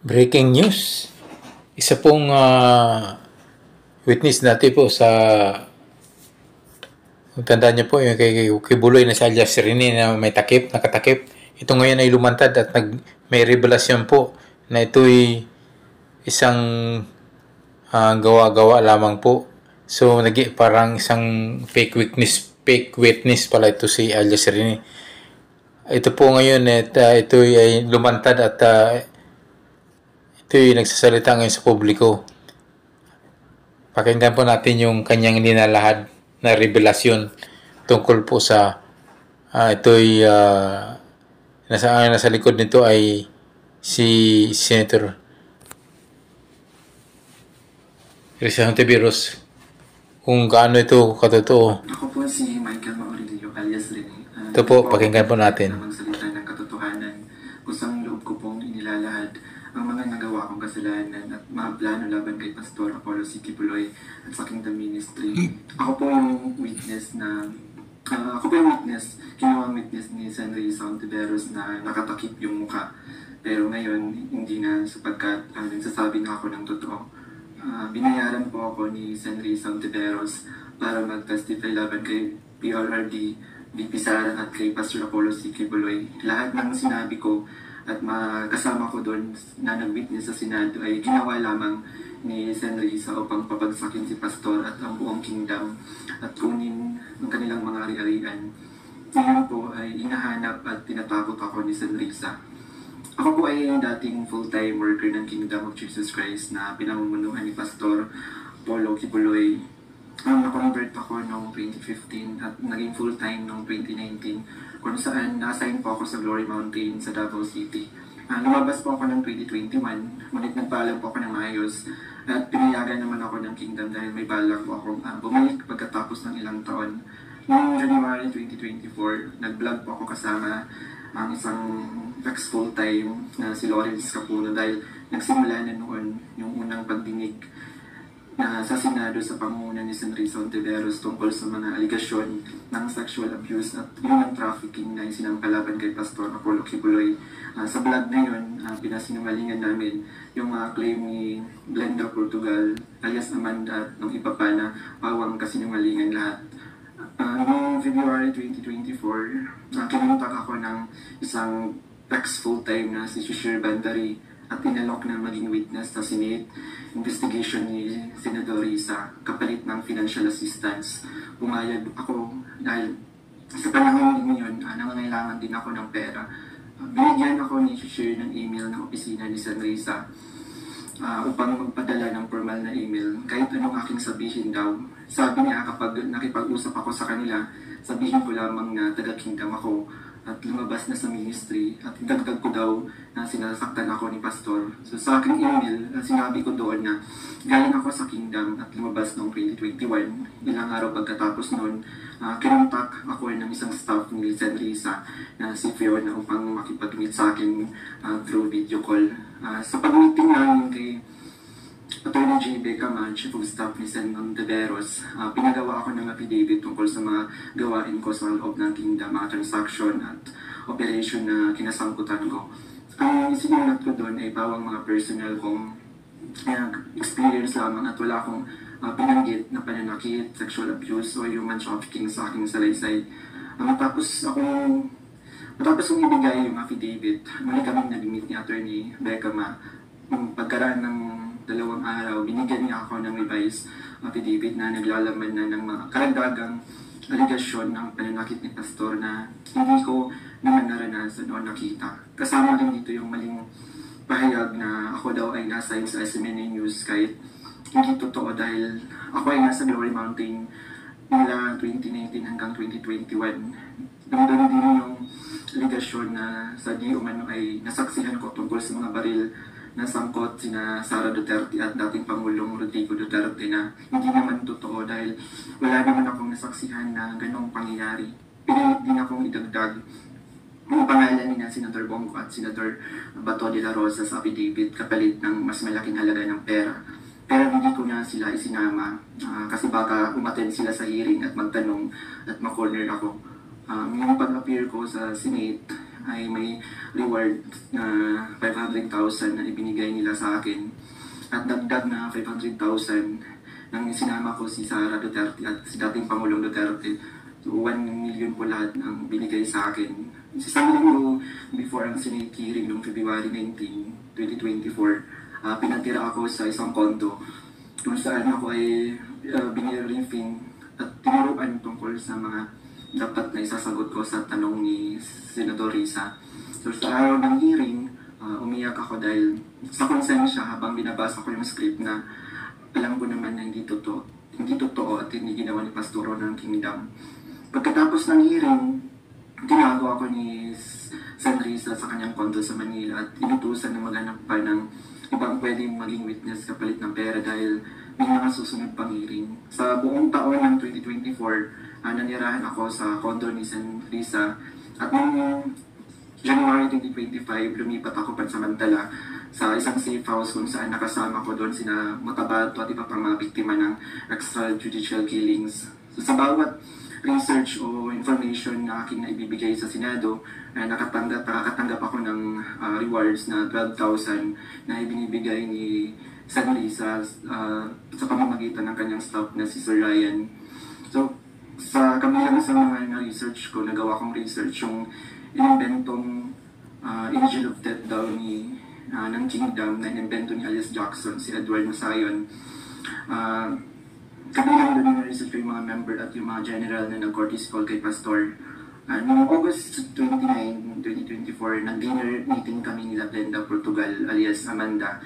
Breaking news. Isa pong witness natin po sa tandaan niyo po yung kay Buloy na si Alias Rene na may takip, nakatakip. Ito ngayon ay lumantad at may revelasyon po na ito'y isang gawa-gawa lamang po. So parang isang fake witness pala ito si Alias Rene. Ito po ngayon ito ay lumantad at ito'y nagsasalita ngayon sa publiko. Pakinggan po natin yung kanyang ninalahad na revelasyon tungkol po sa ito'y nasa likod nito ay si Senator Risa Hontiveros, kung gaano ito katotoo. Ako po si Michael Maurilio alias Rene. Ito po, pakinggan po natin. Magsalita ng katotohanan, kusang loob ko pong inilalahad ang mga nagawa kong kasalanan at mga plano laban kay Pastor Apollo C. Kibuloy at sa Kingdom Ministry. Ako po yung witness, ginawang witness ni Senri Hontiveros na nakatakip yung mukha. Pero ngayon, hindi na sapagkat nagsasabi na ako ng totoo. Binayaran po ako ni Senri Hontiveros para mag-testify laban kay PRRD, VP Sara at kay Pastor Apollo C. Kibuloy. Lahat ng sinabi ko at kasama ko doon na nag-witness sa Senado ay ginawa lamang ni Senri upang papagsakin si Pastor at ang buong kingdom at kunin ang kanilang mga ari-arian. Ngayon po ay hinahanap at tinatakot ako ni Senri. Ako po ay dating full-time worker ng Kingdom of Jesus Christ na pinamumunuhan ni Pastor Apollo Kibuloy. Na-convert ako noong 2015 at naging full-time noong 2019 kung saan na-assign po ako sa Glory Mountain sa Davao City. Lumabas po ako ng 2021, ngunit nagpaalam po ako ng ayos at pinayagan naman ako ng Kingdom dahil may balak po akong bumalik pagkatapos ng ilang taon. Noong January 2024, nag-vlog po ako kasama ang isang ex-full-time na si Lawrence Capuno dahil nagsimula na noon yung unang pagdinig na sa Senado sa pangunguna ni Senri Hontiveros tungkol sa mga aligasyon ng sexual abuse at human trafficking na isinampalaban kay Pastor Apollo Kibuloy. Sa vlog na yun, pinasinungalingan namin yung claim ni Glenda Portugal alias Amanda at ng iba pa na pawang kasinungalingan lahat. Noong February 2024, kinuntak ako ng isang ex-full-time na si Shishir Bandari at inalok na maging witness sa Senate investigation ni Senador Risa kapalit ng financial assistance. Pumayag ako dahil sa panahon din yun, nangangailangan din ako ng pera. Binigyan ako ni Shishir ng email ng opisina ni Sen Risa upang magpadala ng formal na email kahit anong aking sabihin daw. Sabi niya kapag nakipag-usap ako sa kanila, sabihin ko lamang na taga-kingdom ako at lumabas na sa ministry at idagdag ko daw na sinasaktan ako ni Pastor. So sa aking email, sinabi ko doon na galing ako sa kingdom at lumabas noong 2021. Ilang araw pagkatapos noon, kinontak ako ng isang staff ni Sen Risa na si Fiona upang makipag-meet sa akin through video call. Sa pag-meeting namin kay Attorney J. Beckham, Chief of Staff ni Sen Hontiveros, pinagawa ako ng affidavit tungkol sa mga gawain ko sa loob ng kingdom, mga transaction at operation na kinasangkutan ko. Ang isinulat ko doon ay bawang mga personal kong experience lamang at wala akong pinanggit na pananakit, sexual abuse o human trafficking sa aking salaysay. Matapos kong ibigay yung affidavit, muli kaming nag-meet ni Attorney Beckham. Pagkaraan ng 2 araw, binigyan niya ako ng revised affidavit na naglalaman na ng mga karagdagang aligasyon ng pananakit ni Pastor na hindi ko naman naranasan o nakita. Kasama rin dito yung maling pahayag na ako daw ay nasa sa SMNA News kahit hindi totoo dahil ako ay nasa Glory Mountain mula 2019 hanggang 2021. Nandun din yung aligasyon na sa di umano ay nasaksihan ko tungkol sa mga baril na sangkot sina Sara Duterte at dating Pangulong Rodrigo Duterte na hindi naman totoo dahil wala naman akong nasaksihan na ganong pangyayari. Pinilit din akong idagdag ang pangalan ni Senator Bongo at Senator Bato de la Rosa sa affidavit kapalit ng mas malaking halaga ng pera. Pero hindi ko na sila isinama kasi baka umattend sila sa hearing at magtanong at makorner ako. Yung pag-appear ko sa Senate, ay may reward na 500,000 na ibinigay nila sa akin. At dagdag na 500,000 nang sinama ko si Sara Duterte at si dating Pangulong Duterte. So 1 million po lahat ang binigay sa akin. Isang linggo before ang Senate hearing noong February 19, 2024, pinatira ako sa isang kondo kung saan ako ay biniriefing at tinuruan tungkol sa mga dapat na isasagot ko sa tanong ni Senator Risa. So sa araw ng hearing, umiyak ako dahil sa konsensya habang binabasa ko yung script na alam ko naman na hindi totoo at hindi ginawa ni Pastoro ng Kingdom. Pagkatapos ng hearing, tinago ako ni Sen. Risa sa kanyang kondo sa Manila at inutusan na maghanap pa ng ibang pwedeng maging witness kapalit ng pera dahil may mga susunod pang hearing. Sa buong taon ng 2024, nanirahan ako sa kondo ni Sen. Risa at noong January 2025, lumipat ako pansamantala sa isang safe house kung saan nakasama ko doon sina Matabato at iba pang mga biktima ng extrajudicial killings. So, sa bawat research o information na aking naibibigay sa Senado, nakakatanggap ako ng rewards na 12,000 na ibinibigay ni Sen. Risa sa pamamagitan ng kanyang staff na si Sir Ryan. So, sa kamilang sa mga na-research ko, nagawa kong research yung inimbentong Angel of Death daw ng Kingdom na inimbento ni alias Jackson, si Edward Masayon. Kabilang doon yung research ko yung mga member at yung mga general na nag-courtesy call kay Pastor. Noong August 29, 2024, nag-dinner meeting kami nila Glenda Portugal alias Amanda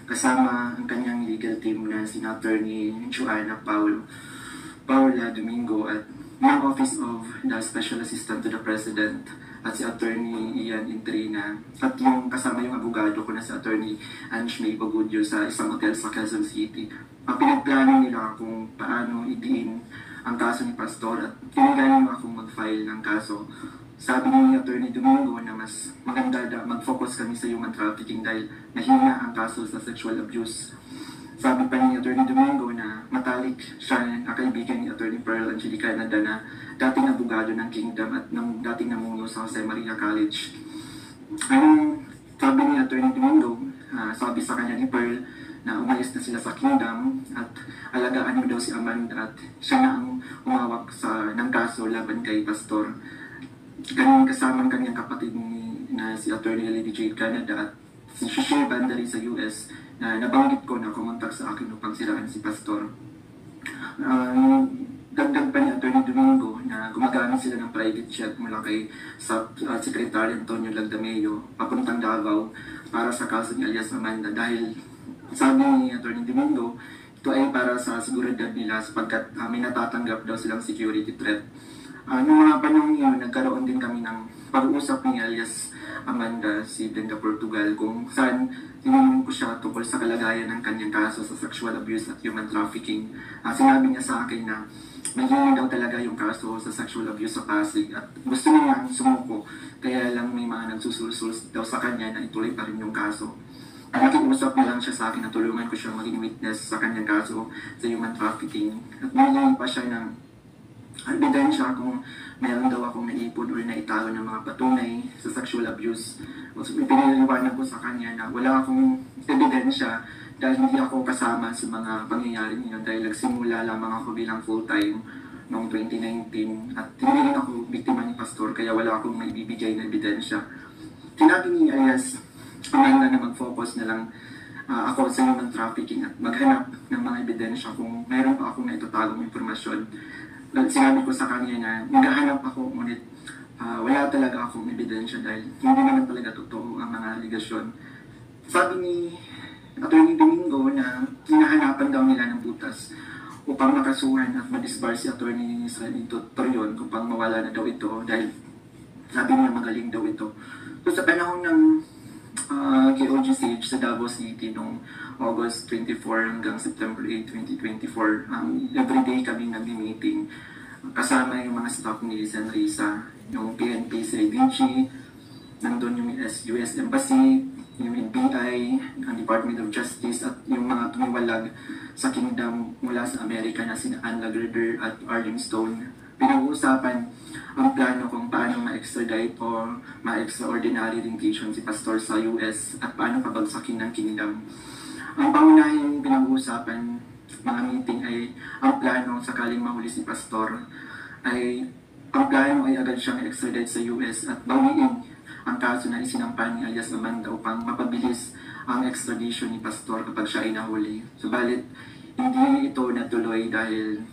kasama ang kanyang legal team na si Attorney Joanna Paula Domingo at ng Office of the Special Assistant to the President at si Attorney Ian Intrina at yung kasama yung abogado ko na si Attorney Ange May Bagudyo sa isang hotel sa Quezon City. Pinagplano nila kung paano idiin ang kaso ni Pastor at pinagaling akong mag-file ng kaso. Sabi ni Attorney Domingo na mas maganda mag-focus kami sa human trafficking dahil mahina ang kaso sa sexual abuse. Sabi pa ni Attorney Domingo na matalik siya na kaibigan ni Attorney Pearl Angelica Nada na dating abogado ng Kingdom at ng dating namuno sa Jose Maria College. Ang sabi ni Attorney Domingo, sabi sa kanya ni Pearl na umalis na sila sa Kingdom at alagaan mo daw si Amanda at siya na ang umawak ng kaso laban kay Pastor. Ganun kasama ang kanyang kapatid na si Attorney Lady Jade Canada at si Shishir Bandari sa US na nabanggit ko na kumontak sa akin upang siraan si Pastor. Dagdag pa ni Attorney Domingo na gumagamit sila ng private jet mula kay Secretary Antonio Lagdameo papuntang Davao para sa kaso ni alias Amanda dahil sabi ni Attorney Domingo, ito ay para sa seguridad nila sapagkat may natatanggap daw silang security threat. Noong mga panahon yun, nagkaroon din kami ng pag-uusap ni alias Amanda, si Glenda Portugal, kung saan tinanong ko siya tungkol sa kalagayan ng kanyang kaso sa sexual abuse at human trafficking. Sinabi niya sa akin na may daw talaga yung kaso sa sexual abuse sa Pasig at gusto niya sumuko, kaya lang may mga nagsusulsul daw sa kanya na ituloy pa rin yung kaso. Nakiusap na lang siya sa akin na tulungan ko siya maging witness sa kanyang kaso sa human trafficking. At mayroon pa siya ng ebidensya kung meron daw akong naipon or naitago ng mga patunay sa sexual abuse. So, piniliwanag ko sa kanya na wala akong ebidensya dahil hindi ako kasama sa mga pangyayari niyo dahil nagsimula lamang ako bilang full-time noong 2019 at hindi rin ako biktima ni Pastor kaya wala akong maibibigay na ebidensya. Sinabi ni alias Amanda na mag-focus na lang ako sa human trafficking at maghanap ng mga ebidensya kung meron pa akong naitatagong impormasyon. Sinabi ko sa kanya na naghahanap ako ngunit wala talaga akong ebidensya dahil hindi naman talaga totoo ang mga aligasyon. Sabi ni Attorney Domingo na hinahanapan daw nila ng butas upang makasuhan at madisbar si Attorney Israelito Torion upang mawala na daw ito dahil sabi niya magaling daw ito. So sa panahon ng KOG Siege sa Davao City noong August 24 hanggang September 8, 2024. Everyday kami nag-meeting kasama yung mga staff ni Sen. Risa, yung PNP sa DG, nandun yung US Embassy, yung NBI, ang Department of Justice at yung mga tumiwalag sa Kingdom mula sa Amerika na sina Ann Lagerder at Arlene Stone. pinag-uusapan ang plano kung paano ma-extradite o ma-extraordinary rendition si Pastor sa US at paano pabagsakin ng kingdom. Ang pangunahing pinag-uusapan mga meeting ay ang plano sakaling mahuli si Pastor ay ang plano ay agad siyang extradite sa US at bawiin ang kaso na isinampa ni alias Amanda upang mapabilis ang extradition ni Pastor kapag siya ay nahuli. Subalit, hindi ito natuloy dahil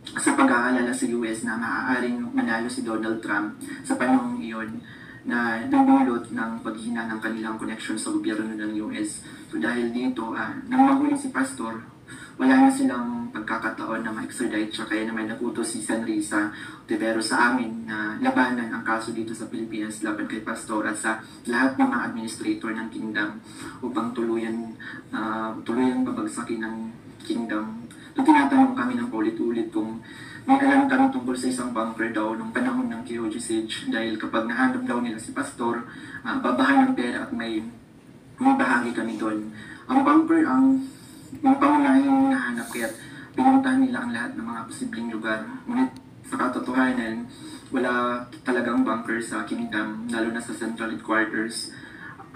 sa pag-aalala sa US na maaaring manalo si Donald Trump sa panahong iyon na nagdulot ng paghina ng kanilang connection sa gobyerno ng US. So dahil dito, nang mahuli si Pastor, wala na silang pagkakataon na ma-extradite siya, kaya naman nagutos si Senrisa Ontiveros sa amin na labanan ang kaso dito sa Pilipinas laban kay Pastor at sa lahat ng mga administrator ng kingdom upang tuluyan babagsakin ng kingdom. So, tinatanong kami ng paulit-ulit kung may alam kami tungkol sa isang bunker daw nung panahon ng KOJ siege dahil kapag nahanap daw nila si Pastor, babahan ng pera at may bahagi kami doon. Ang bunker ang pangunahing nahanap kaya pinuntahan nila ang lahat ng mga posibleng lugar. Ngunit sa katotohanan, wala talagang bunker sa kingdom, lalo na sa central headquarters.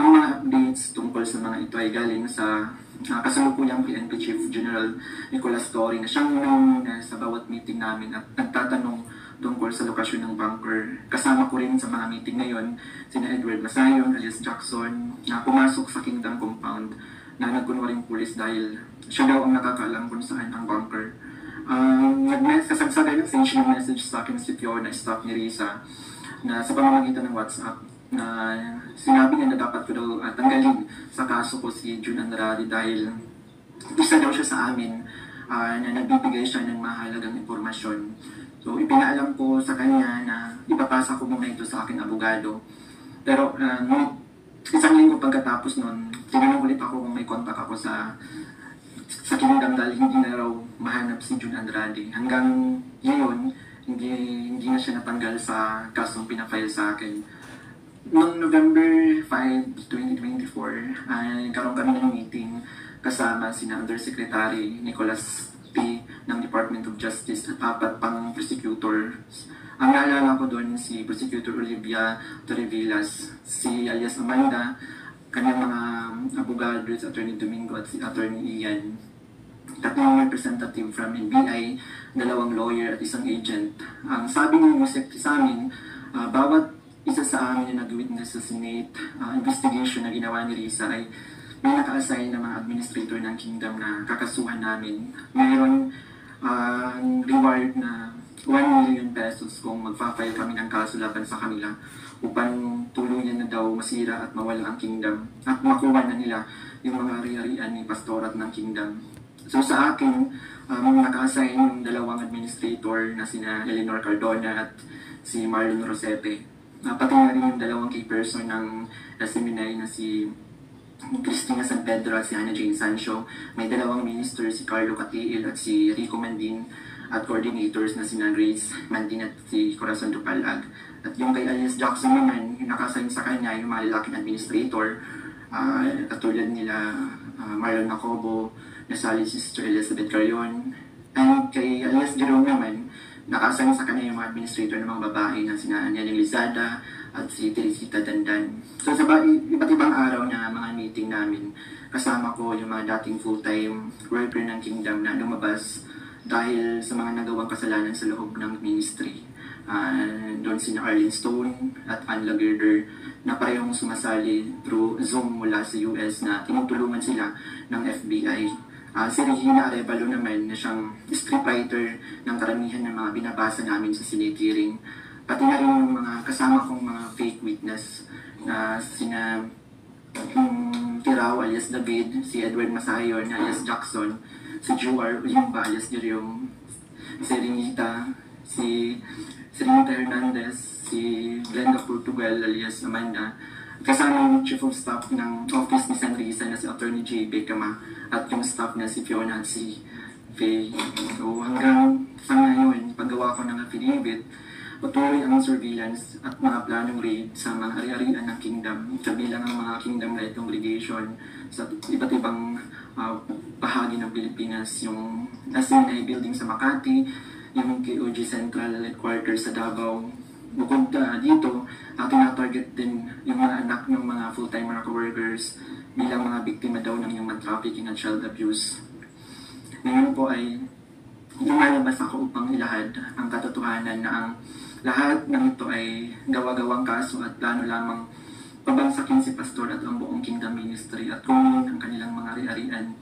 Ang mga updates tungkol sa mga ito ay galing sa kasalukuyang PNP Chief General Nicolas Torre na siyang sa bawat meeting namin at nagtatanong tungkol sa lokasyon ng bunker. Kasama ko rin sa mga meeting ngayon sina Edward Masayon, alias Jackson, na pumasok sa Kingdom Compound na nagkunwaring pulis dahil siya daw ang nakakaalam kung saan ang bunker. Kasagsagan ng station message sa akin si Fiona, staff ni Risa, na sa pamamagitan ng WhatsApp na sinabi niya na dapat ko daw tanggalin sa kaso ko si June Andrade dahil isa daw siya sa amin na nagbibigay siya ng mahalagang impormasyon. So ipinaalam ko sa kanya na ipapasa ko muna ito sa aking abogado. Pero isang linggo pagkatapos nun, tinanong ulit ako kung may contact ako sa kingdom dahil hindi na raw mahanap si June Andrade. Hanggang ngayon, hindi na siya natanggal sa kasong pinafile sa akin. Noong November 5, 2024, nagkaroon kami ng meeting kasama sina Undersecretary Nicolas P. ng Department of Justice at 4 pang prosecutors. Ang naalala ko doon si Prosecutor Olivia Torrevillas, si alias Amanda, kanyang mga abogados, Attorney Domingo at si Attorney Ian. 3 representative from NBI, 2 lawyer at 1 agent. Ang sabi ng Yusek sa amin, bawat isa sa amin na nag-witness sa Senate investigation na ginawa ni Risa ay may naka-assign na mga administrator ng kingdom na kakasuhan namin. Mayroon reward na 1 million pesos kung magpa-file kami ng kaso laban sa kanila upang tuluyan na daw masira at mawala ang kingdom at makuha na nila yung mga ari-arian ni pastorat ng kingdom. So sa akin, naka-assign yung 2 administrator na sina Eleanor Cardona at si Marlon Rosete. Pati na rin yung 2 key person ng seminary na si Cristina San Pedro at si Hannah Jane Sancho. May 2 ministers, si Carlo Catiil at si Rico Mandin, at coordinators na si Grace Mandin at si Corazon Dupalag. At yung kay alias Jackson naman, yung nakasign sa kanya yung mga lalaking administrator, katulad nila Marlon Nacobo, nasali si Sister Elizabeth Carrion. And kay alias Jerome naman, nakasign sa kanya yung mga administrator ng mga babae na sina Nianing Lizada at si Teresita Dandan. So sa iba't ibang araw na mga meeting namin, kasama ko yung mga dating full-time worker ng kingdom na lumabas dahil sa mga nagawang kasalanan sa loob ng ministry. Doon sina Arlene Stone at Ann Lagerder na parehong sumasali through Zoom mula sa US na tinutulungan sila ng FBI. Si Regina Arevalo naman na siyang scriptwriter ng karamihan ng mga binabasa namin sa Senate hearing. Pati na rin yung mga kasama kong mga fake witness na sina Tirao alias David, si Edward Masayon alias Jackson, si Juar Ulimba alias Jerome, si Renita Hernandez, si Glenda Portugal alias Amanda, kasama yung Chief of Staff ng Office ni Senrisa na si Attorney J. Becama at yung staff na si Fiona at si Faye. So hanggang sa ngayon, paggawa ko ng affidavit, patuloy ang surveillance at mga planong raid sa mga ari-arian ng kingdom, kabilang ang mga kingdom-led congregation sa iba't ibang bahagi ng Pilipinas, yung SNI building sa Makati, yung KOG Central Headquarters sa Davao. Bukod dito, tinatarget din yung mga anak ng mga full-time workers bilang mga biktima daw ng human trafficking at child abuse. Ngayon po ay lumalabas ako upang ilahad ang katotohanan na ang lahat ng ito ay gawa-gawang kaso at plano lamang pabagsakin si Pastor at ang buong Kingdom Ministry at kunin ang kanilang mga ari-arian.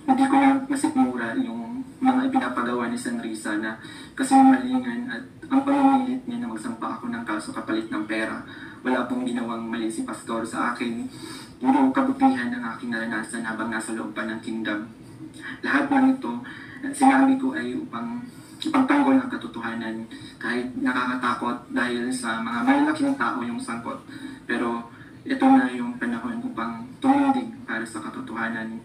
Hindi ko na masikmura yung mga ipinapagawa ni Senrisa na kasinungalingan at ang pamimilit niya na magsampa ako ng kaso kapalit ng pera. Wala pong ginawang mali si Pastor sa akin. Puro kabutihan ang aking naranasan habang nasa loob pa ng Kingdom. Lahat ng ito, sinabi ko ay upang ipagtanggol ang katotohanan kahit nakakatakot dahil sa mga malalaking tao yung sangkot. Pero ito na yung panahon upang tumindig para sa katotohanan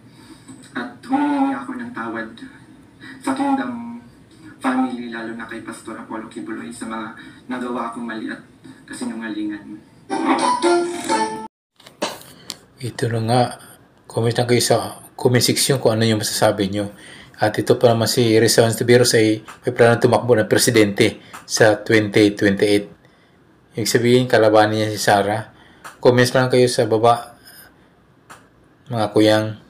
at humingi ako ng tawad sa Kingdom family, lalo na kay Pastor Apollo Kibuloy sa mga nagawa akong mali at kasinungalingan. Ito na nga, comment lang kayo sa comment section kung ano yung masasabi nyo. At ito pa naman si Risa Ontiveros ay may plano tumakbo ng presidente sa 2028. Ibig sabihin, kalabanin niya si Sara. Comments lang kayo sa baba, mga kuyang.